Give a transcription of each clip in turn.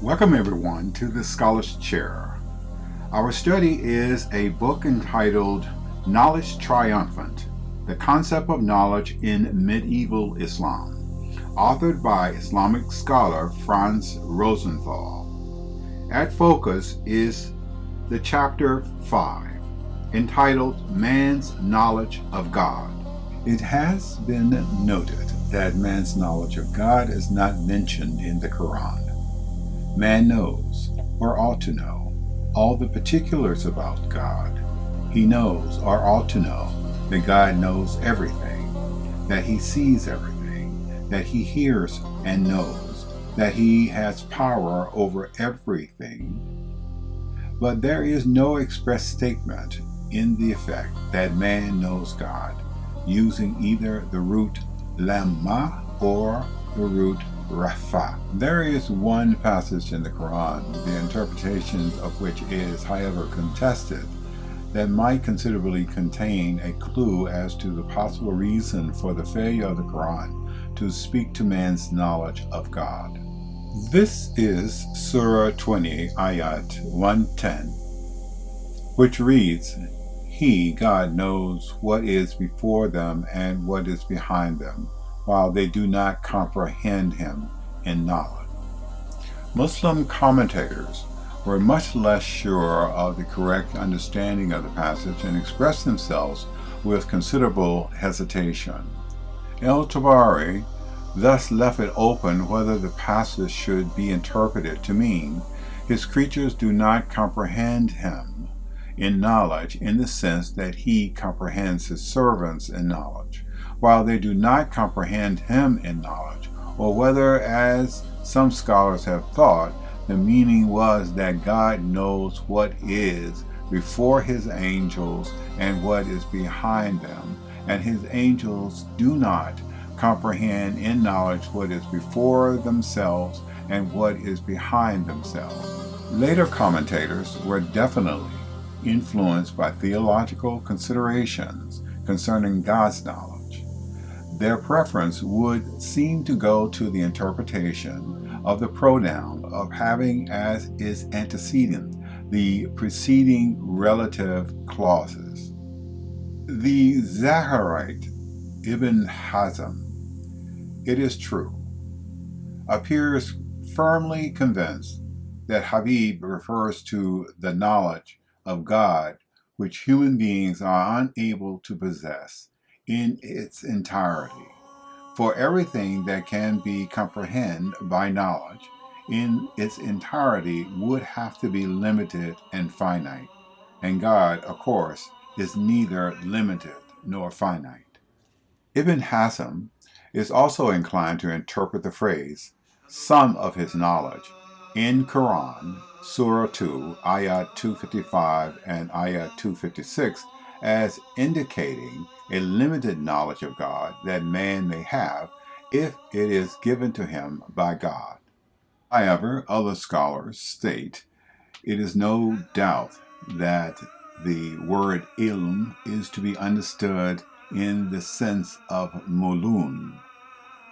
Welcome everyone to the Scholar's Chair. Our study is a book entitled Knowledge Triumphant, The Concept of Knowledge in Medieval Islam, authored by Islamic scholar Franz Rosenthal. At focus is the chapter 5, entitled Man's Knowledge of God. It has been noted that man's knowledge of God is not mentioned in the Quran. Man knows, or ought to know, all the particulars about God. He knows, or ought to know, that God knows everything, that He sees everything, that He hears and knows, that He has power over everything. But there is no express statement in the effect that man knows God, using either the root lamma or the root rafa. There is one passage in the Quran, the interpretation of which is, however, contested, that might considerably contain a clue as to the possible reason for the failure of the Quran to speak to man's knowledge of God. This is Surah 20, Ayat 110, which reads, He, God, knows what is before them and what is behind them, while they do not comprehend Him in knowledge. Muslim commentators were much less sure of the correct understanding of the passage and expressed themselves with considerable hesitation. El-Tabari thus left it open whether the passage should be interpreted to mean His creatures do not comprehend Him in knowledge in the sense that He comprehends His servants in knowledge, while they do not comprehend Him in knowledge, or whether, as some scholars have thought, the meaning was that God knows what is before His angels and what is behind them, and His angels do not comprehend in knowledge what is before themselves and what is behind themselves. Later commentators were definitely influenced by theological considerations concerning God's knowledge. Their preference would seem to go to the interpretation of the pronoun of having as its antecedent the preceding relative clauses. The Zahirite Ibn Hazm, it is true, appears firmly convinced that Habib refers to the knowledge of God which human beings are unable to possess in its entirety. For everything that can be comprehended by knowledge in its entirety would have to be limited and finite, and God, of course, is neither limited nor finite. Ibn Hazm is also inclined to interpret the phrase, some of his knowledge, in Quran, Surah 2, Ayat 255 and Ayat 256, as indicating a limited knowledge of God that man may have if it is given to him by God. However, other scholars state it is no doubt that the word ilm is to be understood in the sense of mulun,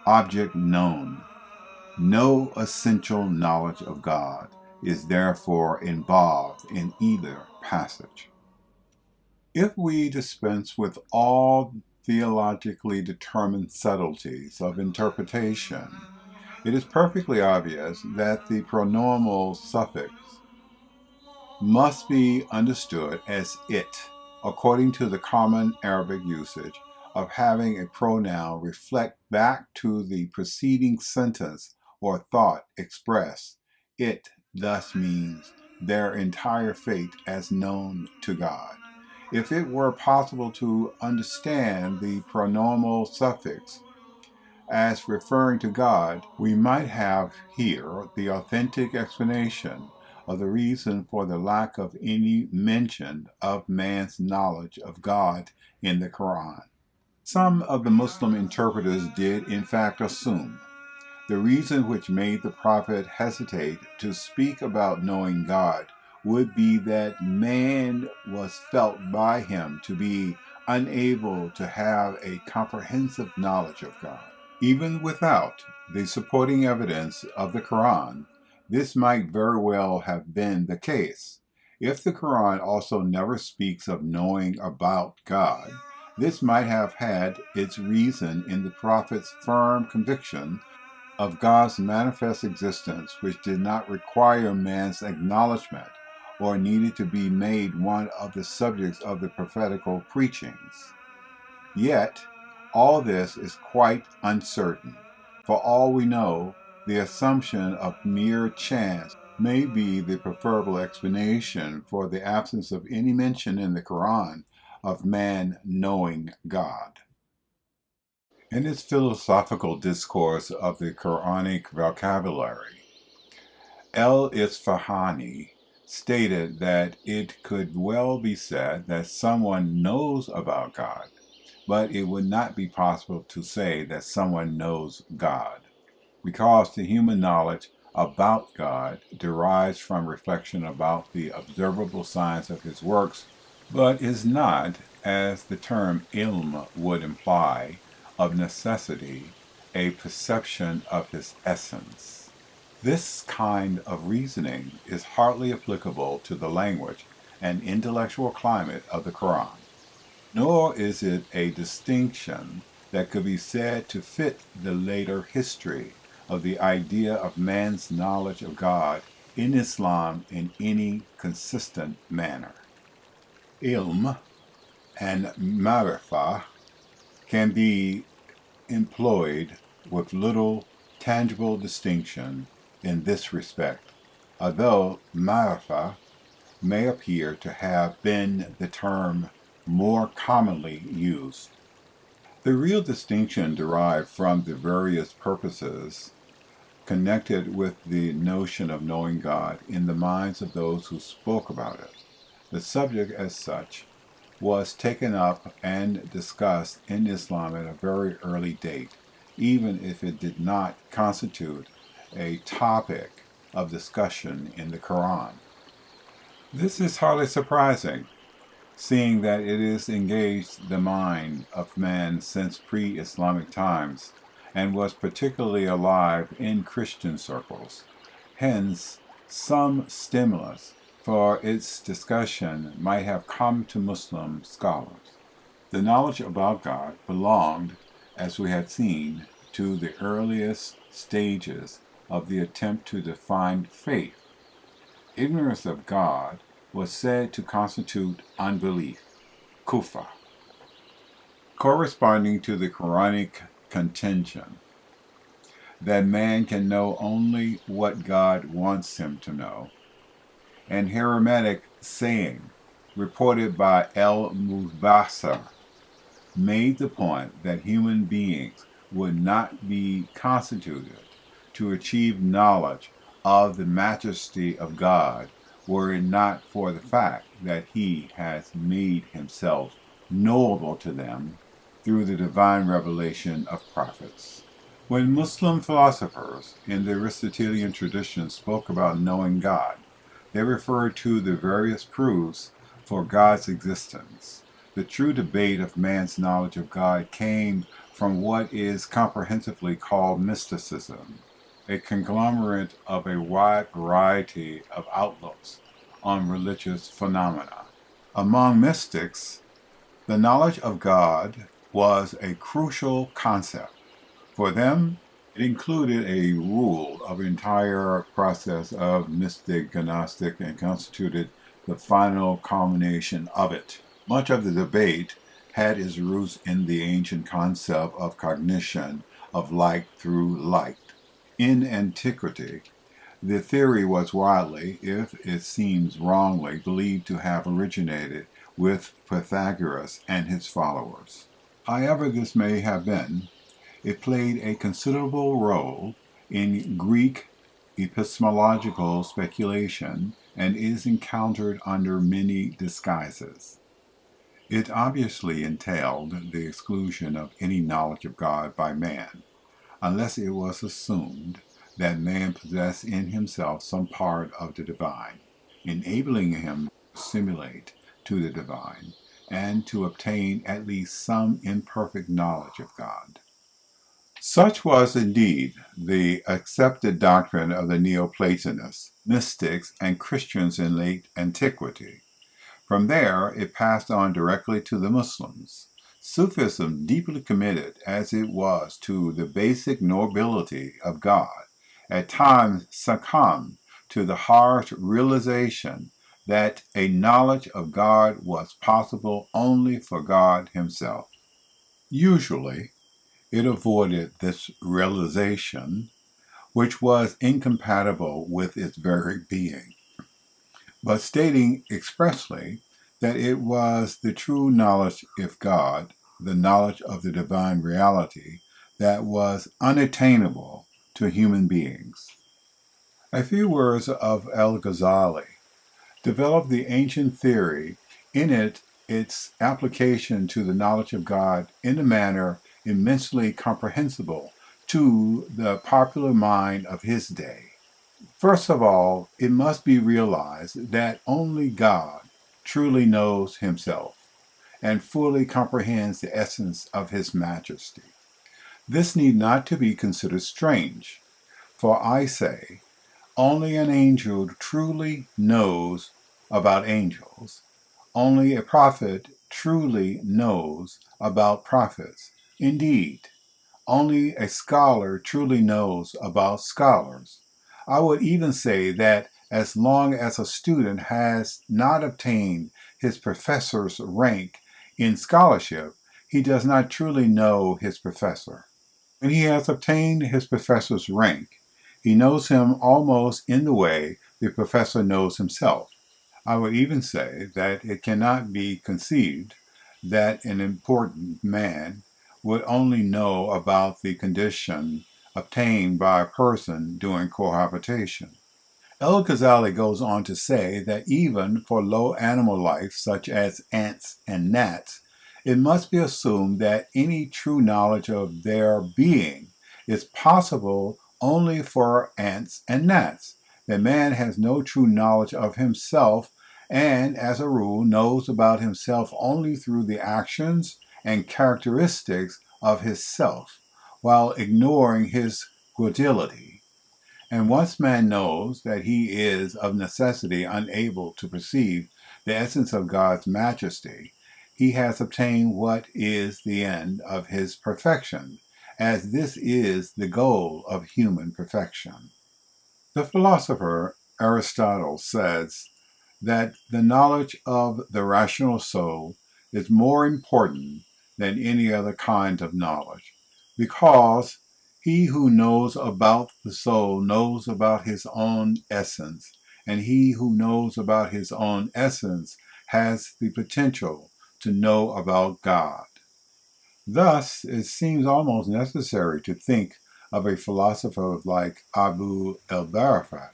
object known. No essential knowledge of God is therefore involved in either passage. If we dispense with all theologically determined subtleties of interpretation, it is perfectly obvious that the pronominal suffix must be understood as it, according to the common Arabic usage of having a pronoun reflect back to the preceding sentence or thought expressed. It thus means their entire fate as known to God. If it were possible to understand the pronominal suffix as referring to God, we might have here the authentic explanation of the reason for the lack of any mention of man's knowledge of God in the Quran. Some of the Muslim interpreters did in fact assume the reason which made the prophet hesitate to speak about knowing God would be that man was felt by him to be unable to have a comprehensive knowledge of God. Even without the supporting evidence of the Quran, This might very well have been the case. If the Quran also never speaks of knowing about God, this might have had its reason in the Prophet's firm conviction of God's manifest existence, which did not require man's acknowledgement or needed to be made one of the subjects of the prophetical preachings. Yet, all this is quite uncertain. For all we know, the assumption of mere chance may be the preferable explanation for the absence of any mention in the Quran of man knowing God. In its philosophical discourse of the Quranic vocabulary, El-Isfahani stated that it could well be said that someone knows about God, but it would not be possible to say that someone knows God, because the human knowledge about God derives from reflection about the observable signs of his works, but is not, as the term ilm would imply, of necessity, a perception of his essence. This kind of reasoning is hardly applicable to the language and intellectual climate of the Quran, nor is it a distinction that could be said to fit the later history of the idea of man's knowledge of God in Islam in any consistent manner. Ilm and ma'rifah can be employed with little tangible distinction in this respect, although ma'rifah may appear to have been the term more commonly used. The real distinction derived from the various purposes connected with the notion of knowing God in the minds of those who spoke about it. The subject, as such, was taken up and discussed in Islam at a very early date, even if it did not constitute a topic of discussion in the Quran. This is hardly surprising, seeing that it has engaged the mind of man since pre-Islamic times and was particularly alive in Christian circles. Hence, some stimulus for its discussion might have come to Muslim scholars. The knowledge about God belonged, as we had seen, to the earliest stages of the attempt to define faith. Ignorance of God was said to constitute unbelief, kufr, corresponding to the Quranic contention that man can know only what God wants him to know, and Hermetic saying, reported by El-Mubasar, made the point that human beings would not be constituted to achieve knowledge of the majesty of God were it not for the fact that he has made himself knowable to them through the divine revelation of prophets. When Muslim philosophers in the Aristotelian tradition spoke about knowing God, they referred to the various proofs for God's existence. The true debate of man's knowledge of God came from what is comprehensively called mysticism, a conglomerate of a wide variety of outlooks on religious phenomena. Among mystics, the knowledge of God was a crucial concept. For them, it included a rule of entire process of mystic gnostic and constituted the final culmination of it. Much of the debate had its roots in the ancient concept of cognition of like through like. In antiquity, the theory was widely, if it seems wrongly, believed to have originated with Pythagoras and his followers. However this may have been, it played a considerable role in Greek epistemological speculation and is encountered under many disguises. It obviously entailed the exclusion of any knowledge of God by man, unless it was assumed that man possessed in himself some part of the divine, enabling him to assimilate to the divine and to obtain at least some imperfect knowledge of God. Such was indeed the accepted doctrine of the Neoplatonists, mystics, and Christians in late antiquity. From there, it passed on directly to the Muslims. Sufism, deeply committed as it was to the basic nobility of God, at times succumbed to the harsh realization that a knowledge of God was possible only for God Himself. Usually, it avoided this realization, which was incompatible with its very being, but stating expressly that it was the true knowledge of God, the knowledge of the divine reality, that was unattainable to human beings. A few words of Al-Ghazali developed the ancient theory in its application to the knowledge of God in a manner immensely comprehensible to the popular mind of his day. First of all, it must be realized that only God truly knows himself and fully comprehends the essence of his majesty. This need not to be considered strange, for I say, only an angel truly knows about angels. Only a prophet truly knows about prophets. Indeed, only a scholar truly knows about scholars. I would even say that as long as a student has not obtained his professor's rank in scholarship, he does not truly know his professor. When he has obtained his professor's rank, he knows him almost in the way the professor knows himself. I would even say that it cannot be conceived that an important man would only know about the condition obtained by a person during cohabitation. El-Ghazali goes on to say that even for low animal life, such as ants and gnats, it must be assumed that any true knowledge of their being is possible only for ants and gnats. That man has no true knowledge of himself and, as a rule, knows about himself only through the actions and characteristics of his self, while ignoring his guilty. And once man knows that he is of necessity unable to perceive the essence of God's majesty, he has obtained what is the end of his perfection, as this is the goal of human perfection. The philosopher Aristotle says that the knowledge of the rational soul is more important than any other kind of knowledge, because he who knows about the soul knows about his own essence, and he who knows about his own essence has the potential to know about God. Thus, it seems almost necessary to think of a philosopher like Abu el-Barafat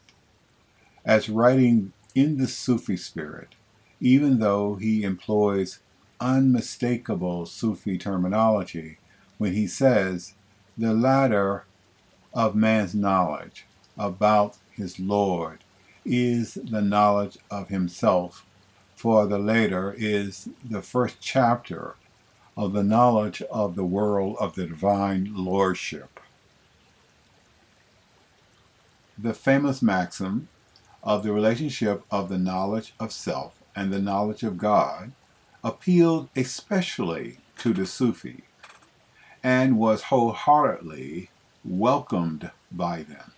as writing in the Sufi spirit, even though he employs unmistakable Sufi terminology when he says the ladder of man's knowledge about his Lord is the knowledge of himself, for the later is the first chapter of the knowledge of the world of the divine lordship. The famous maxim of the relationship of the knowledge of self and the knowledge of God appealed especially to the Sufi and was wholeheartedly welcomed by them,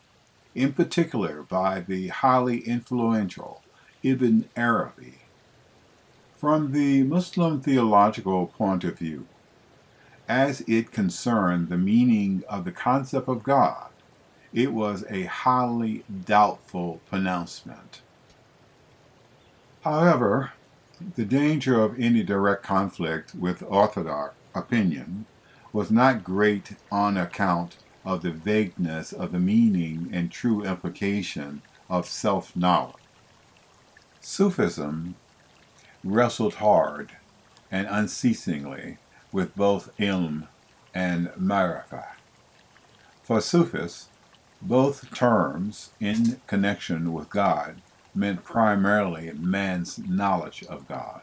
in particular by the highly influential Ibn Arabi. From the Muslim theological point of view, as it concerned the meaning of the concept of God, it was a highly doubtful pronouncement. However, the danger of any direct conflict with orthodox opinion was not great on account of the vagueness of the meaning and true implication of self-knowledge. Sufism wrestled hard and unceasingly with both ilm and ma'rifah. For Sufis, both terms in connection with God meant primarily man's knowledge of God.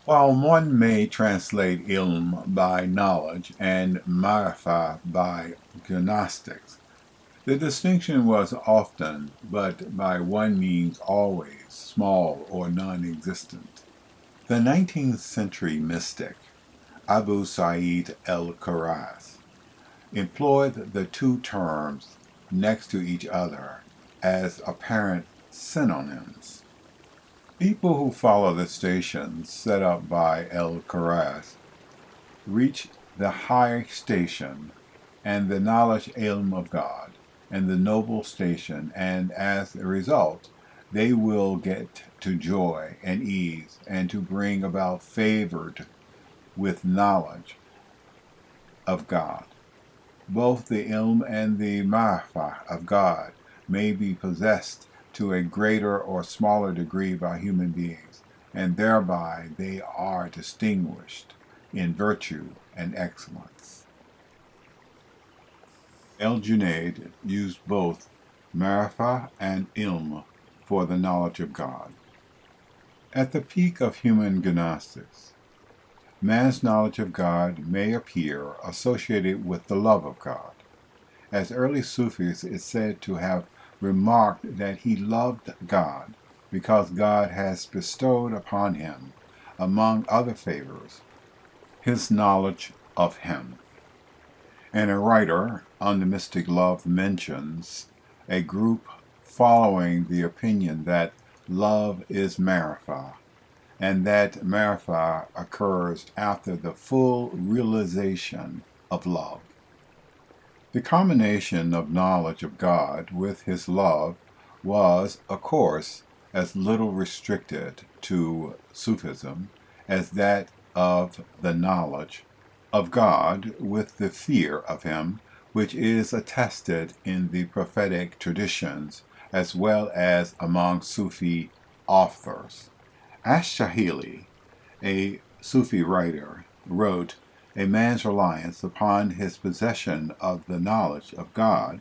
While one may translate ilm by knowledge and ma'rifa by gnostics, the distinction was often, but by one means always, small or non-existent. The 19th century mystic Abu Sa'id el-Kharaz employed the two terms next to each other as apparent synonyms. People who follow the stations set up by el-Kharaz reach the high station and the knowledge ilm of God and the noble station, and as a result, they will get to joy and ease and to bring about favored with knowledge of God. Both the ilm and the ma'rifah of God may be possessed to a greater or smaller degree by human beings, and thereby they are distinguished in virtue and excellence. El-Junayd used both ma'rifah and ilm for the knowledge of God. At the peak of human gnostics, man's knowledge of God may appear associated with the love of God. As early Sufis is said to have remarked that he loved God because God has bestowed upon him, among other favors, his knowledge of him. And a writer on the mystic love mentions a group following the opinion that love is marifah, and that marifah occurs after the full realization of love. The combination of knowledge of God with his love was, of course, as little restricted to Sufism as that of the knowledge of God with the fear of him, which is attested in the prophetic traditions as well as among Sufi authors. Ash-Shahili, a Sufi writer, wrote, "A man's reliance upon his possession of the knowledge of God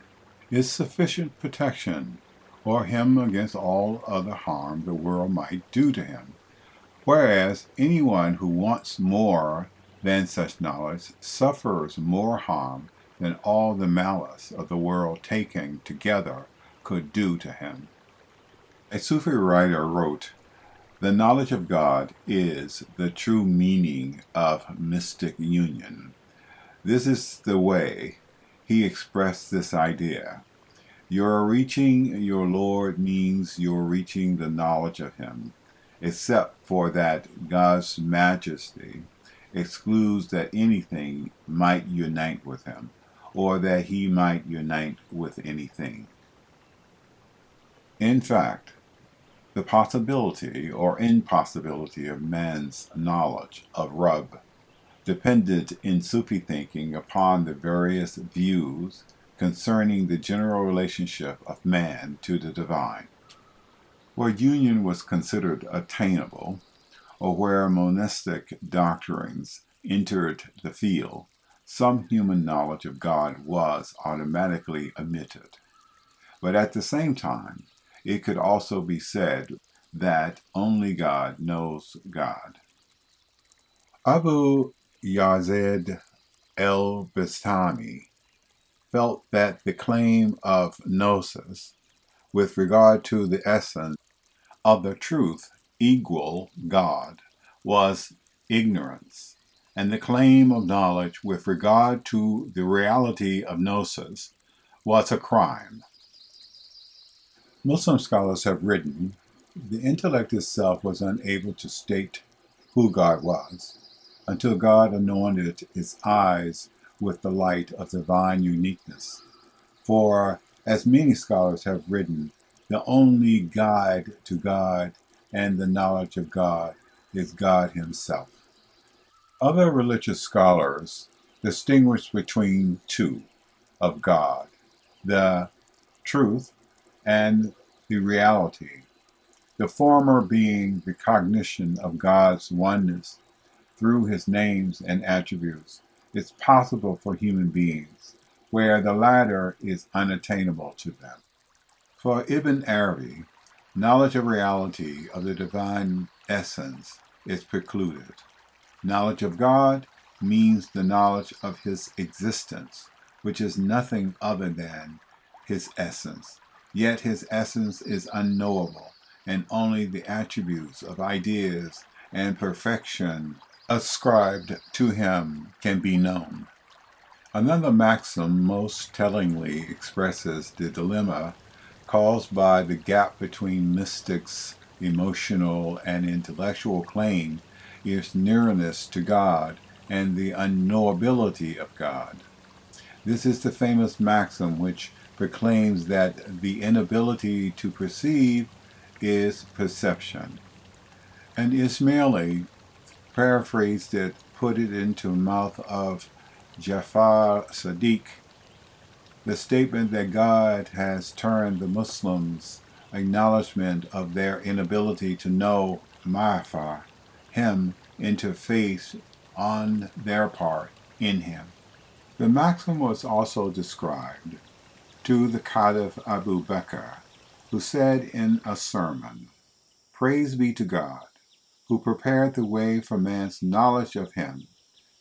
is sufficient protection for him against all other harm the world might do to him, whereas anyone who wants more than such knowledge suffers more harm than all the malice of the world taken together could do to him." A Sufi writer wrote, "The knowledge of God is the true meaning of mystic union. This is the way he expressed this idea. Your reaching your Lord means you're reaching the knowledge of him, except for that God's majesty excludes that anything might unite with him, or that he might unite with anything." In fact, the possibility or impossibility of man's knowledge of Rabb depended in Sufi thinking upon the various views concerning the general relationship of man to the divine. Where union was considered attainable, or where monistic doctrines entered the field, some human knowledge of God was automatically omitted. But at the same time, it could also be said that only God knows God. Abu Yazid el-Bistami felt that the claim of gnosis with regard to the essence of the truth equal God was ignorance, and the claim of knowledge with regard to the reality of gnosis was a crime. Muslim scholars have written, the intellect itself was unable to state who God was until God anointed its eyes with the light of divine uniqueness. For, as many scholars have written, the only guide to God and the knowledge of God is God himself. Other religious scholars distinguish between two of God, the truth and the reality, the former being the cognition of God's oneness through his names and attributes is possible for human beings, where the latter is unattainable to them. For Ibn Arabi, knowledge of reality of the divine essence is precluded. Knowledge of God means the knowledge of his existence, which is nothing other than his essence. Yet his essence is unknowable, and only the attributes of ideas and perfection ascribed to him can be known. Another maxim most tellingly expresses the dilemma caused by the gap between mystics' emotional and intellectual claim is nearness to God and the unknowability of God. This is the famous maxim which proclaims that the inability to perceive is perception. And Ismaili paraphrased it, put it into the mouth of Jafar Sadiq, the statement that God has turned the Muslims' acknowledgement of their inability to know Ma'rifah, him, into faith on their part in him. The maxim was also described to the Caliph Abu Bakr, who said in a sermon, "Praise be to God, who prepared the way for man's knowledge of him,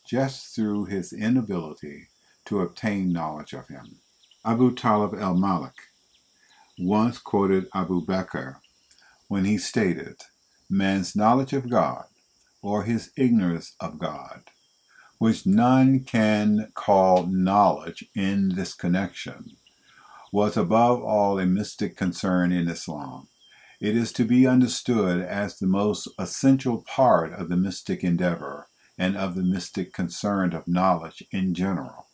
just through his inability to obtain knowledge of him." Abu Talib al-Malik once quoted Abu Bakr when he stated, "Man's knowledge of God, or his ignorance of God, which none can call knowledge in this connection, was above all a mystic concern in Islam. It is to be understood as the most essential part of the mystic endeavor and of the mystic concern of knowledge in general."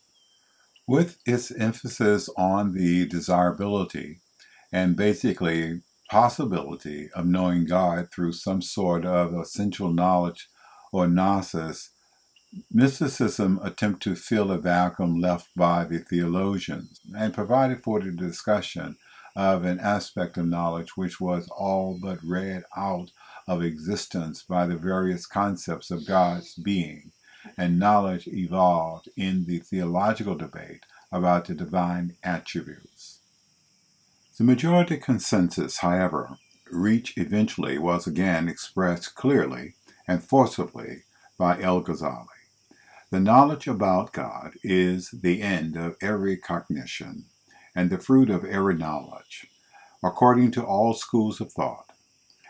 With its emphasis on the desirability and basically possibility of knowing God through some sort of essential knowledge or gnosis, mysticism attempted to fill a vacuum left by the theologians and provided for the discussion of an aspect of knowledge which was all but read out of existence by the various concepts of God's being, and knowledge evolved in the theological debate about the divine attributes. The majority consensus, however, reached eventually was again expressed clearly and forcibly by El-Ghazali. The knowledge about God is the end of every cognition and the fruit of every knowledge. According to all schools of thought,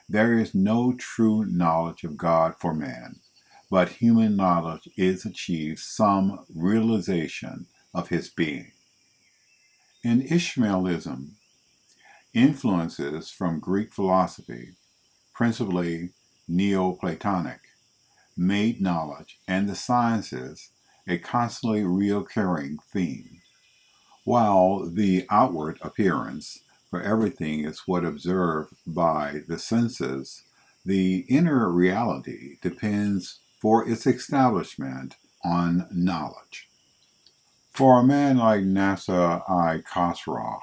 there is no true knowledge of God for man, but human knowledge is achieved some realization of his being. In Ishmaelism, influences from Greek philosophy, principally Neoplatonic, made knowledge and the sciences a constantly recurring theme. While the outward appearance for everything is what observed by the senses, the inner reality depends for its establishment on knowledge. For a man like Nasser I Khosrow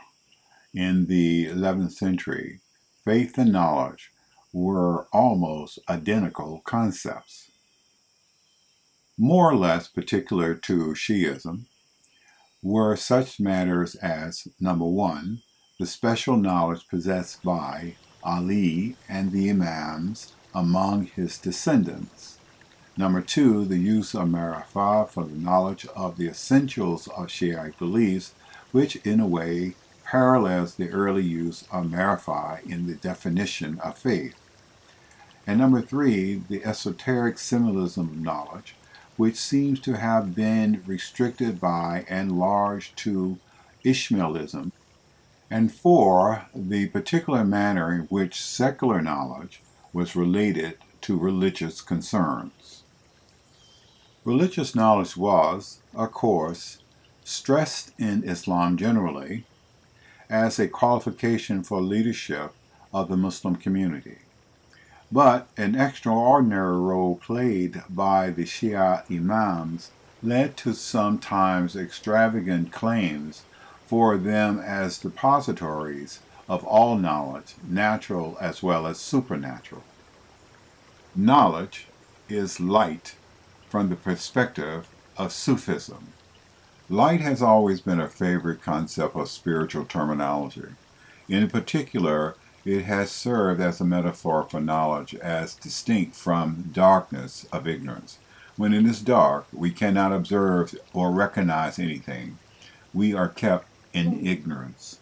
in the 11th century, faith and knowledge were almost identical concepts. More or less particular to Shiism were such matters as, number one, the special knowledge possessed by Ali and the Imams among his descendants. Number two, the use of Marifah for the knowledge of the essentials of Shiite beliefs, which in a way parallels the early use of Marifah in the definition of faith. And number three, the esoteric symbolism of knowledge, which seems to have been restricted by and enlarged to Ishmaelism. And four, the particular manner in which secular knowledge was related to religious concerns. Religious knowledge was, of course, stressed in Islam generally as a qualification for leadership of the Muslim community. But an extraordinary role played by the Shia Imams led to sometimes extravagant claims for them as depositories of all knowledge, natural as well as supernatural. Knowledge is light from the perspective of Sufism. Light has always been a favorite concept of spiritual terminology. In particular, It has served as a metaphor for knowledge as distinct from darkness of ignorance. When it is dark, we cannot observe or recognize anything. We are kept in ignorance.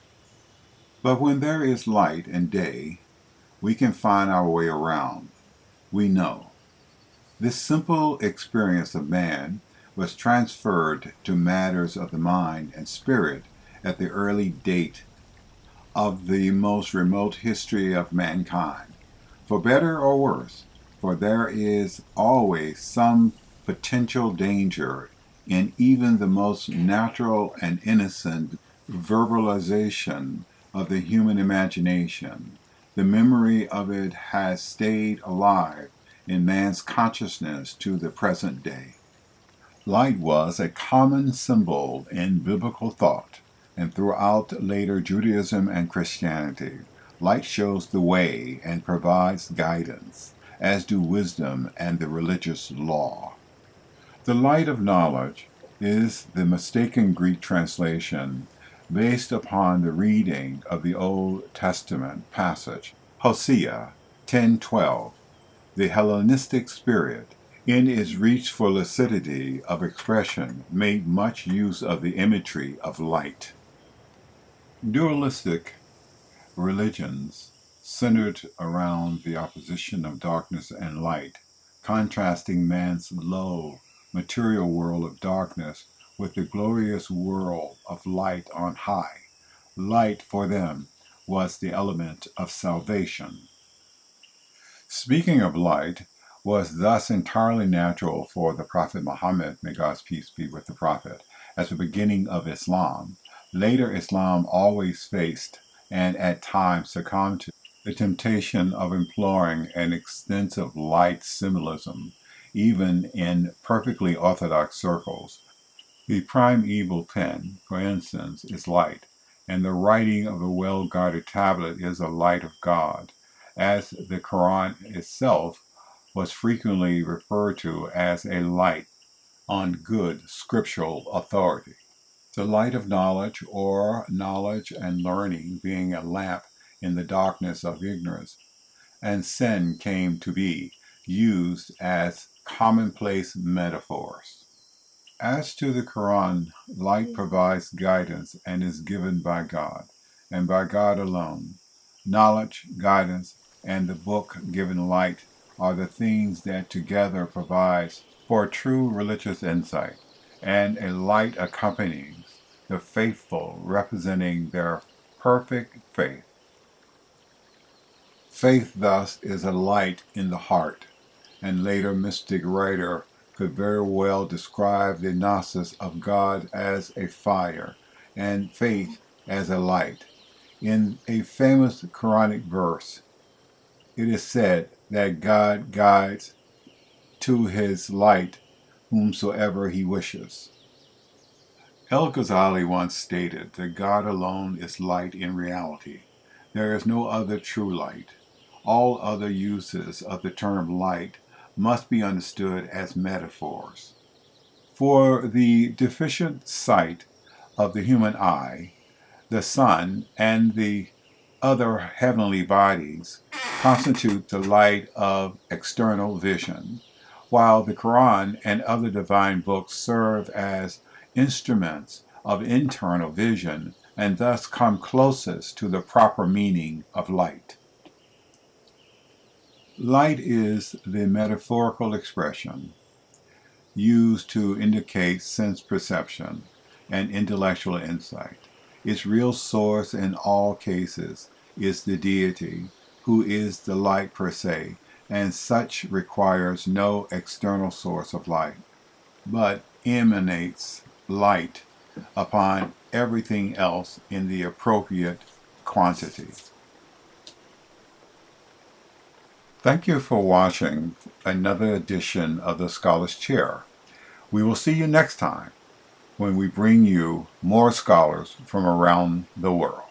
But when there is light and day, we can find our way around. We know. This simple experience of man was transferred to matters of the mind and spirit at the early date of the most remote history of mankind, for better or worse, for there is always some potential danger in even the most natural and innocent verbalization of the human imagination. The memory of it has stayed alive in man's consciousness to the present day. Light was a common symbol in biblical thought and throughout later Judaism and Christianity. Light shows the way and provides guidance, as do wisdom and the religious law. The light of knowledge is the mistaken Greek translation based upon the reading of the Old Testament passage, Hosea 10:12. The Hellenistic spirit, in its reach for lucidity of expression, made much use of the imagery of light. Dualistic religions centered around the opposition of darkness and light, contrasting man's low, material world of darkness with the glorious world of light on high. Light for them was the element of salvation. Speaking of light was thus entirely natural for the Prophet Muhammad, may God's peace be with the Prophet, as the beginning of Islam. Later Islam always faced and at times succumbed to the temptation of employing an extensive light symbolism, even in perfectly orthodox circles. The primeval pen, for instance, is light, and the writing of a well-guarded tablet is a light of God, as the Quran itself was frequently referred to as a light on good scriptural authority. The light of knowledge, or knowledge and learning, being a lamp in the darkness of ignorance, and sin came to be used as commonplace metaphors. As to the Quran, light provides guidance and is given by God, and by God alone. Knowledge, guidance, and the book given light are the things that together provides for true religious insight, and a light accompanies the faithful, representing their perfect faith. Faith thus is a light in the heart, and later mystic writer could very well describe the gnosis of God as a fire and faith as a light. In a famous Quranic verse, it is said that God guides to his light whomsoever he wishes. El-Ghazali once stated that God alone is light in reality. There is no other true light. All other uses of the term light must be understood as metaphors. For the deficient sight of the human eye, the sun and the other heavenly bodies constitute the light of external vision, while the Quran and other divine books serve as instruments of internal vision and thus come closest to the proper meaning of light. Light is the metaphorical expression used to indicate sense perception and intellectual insight. Its real source in all cases is the deity, who is the light per se, and such requires no external source of light, but emanates light upon everything else in the appropriate quantity. Thank you for watching another edition of the Scholar's Chair. We will see you next time when we bring you more scholars from around the world.